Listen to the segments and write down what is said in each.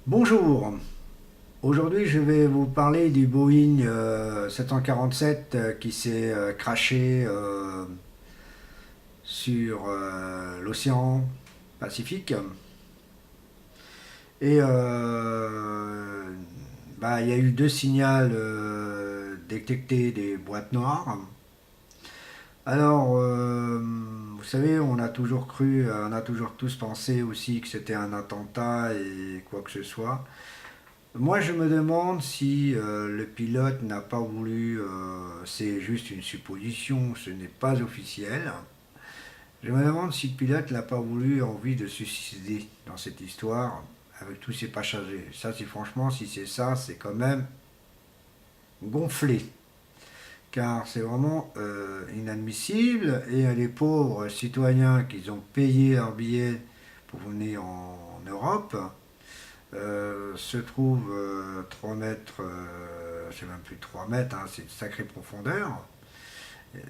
Bonjour, aujourd'hui je vais vous parler du Boeing 747 qui s'est crashé sur l'océan Pacifique. Et il y a eu deux signaux détectés des boîtes noires. Alors, vous savez, on a toujours cru, on a toujours tous pensé aussi que c'était un attentat et quoi que ce soit. Moi, je me demande si le pilote n'a pas voulu, c'est juste une supposition, ce n'est pas officiel. Je me demande si le pilote n'a pas voulu envie de se suicider dans cette histoire avec tous ces passagers. Ça, c'est franchement, si c'est ça, c'est quand même gonflé. Car c'est vraiment inadmissible et les pauvres citoyens qui ont payé leur billet pour venir en Europe se trouve 3 mètres, c'est même plus de 3 mètres, hein, c'est une sacrée profondeur.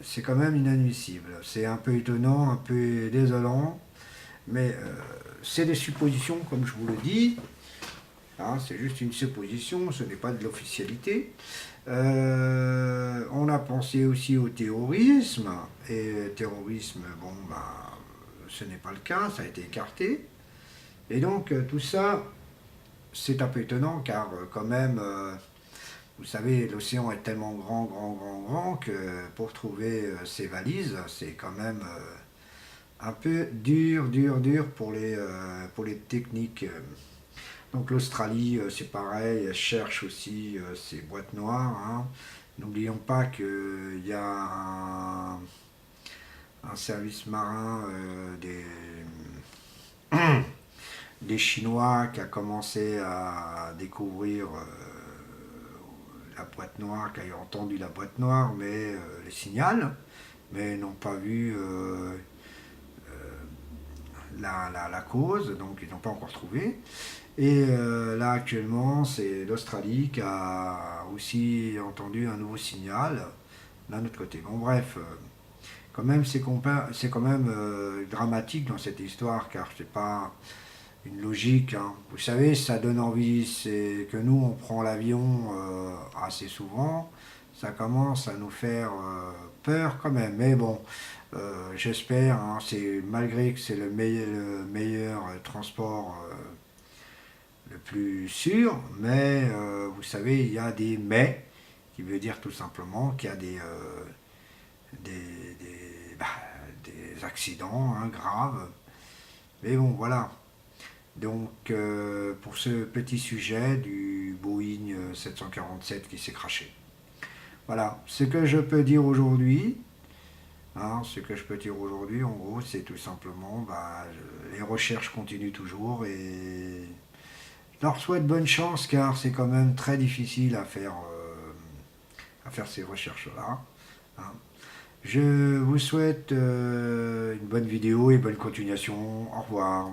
C'est quand même inadmissible. C'est un peu étonnant, un peu désolant, mais c'est des suppositions, comme je vous le dis. Hein, c'est juste une supposition, ce n'est pas de l'officialité. On a pensé aussi au terrorisme, et le terrorisme, bon, bah, ce n'est pas le cas, ça a été écarté. Et donc, tout ça, c'est un peu étonnant car quand même, vous savez, l'océan est tellement grand, grand, grand, grand que pour trouver ses valises, c'est quand même un peu dur, dur, dur pour les techniques. Donc l'Australie, c'est pareil, elle cherche aussi ses boîtes noires. Hein. N'oublions pas qu'il y a un service marin des Chinois qui a commencé à découvrir la boîte noire, qui a entendu la boîte noire, mais les signaux, mais n'ont pas vu la cause, donc ils n'ont pas encore trouvé. Et là actuellement, c'est l'Australie qui a aussi entendu un nouveau signal d'un autre côté. Bon bref, quand même c'est quand même dramatique dans cette histoire car c'est pas une logique. Hein. Vous savez, ça donne envie. C'est que nous, on prend l'avion assez souvent. Ça commence à nous faire peur quand même. Mais bon, j'espère. Hein, c'est malgré que c'est le meilleur transport le plus sûr, mais vous savez, il y a des mais qui veut dire tout simplement qu'il y a des, des, des accidents hein, graves. Mais bon, voilà. Donc, pour ce petit sujet du Boeing 747 qui s'est crashé. Voilà, ce que je peux dire aujourd'hui, hein, ce que je peux dire aujourd'hui, en gros, c'est tout simplement, les recherches continuent toujours et je leur souhaite bonne chance car c'est quand même très difficile à faire ces recherches-là. Hein. Je vous souhaite une bonne vidéo et bonne continuation. Au revoir.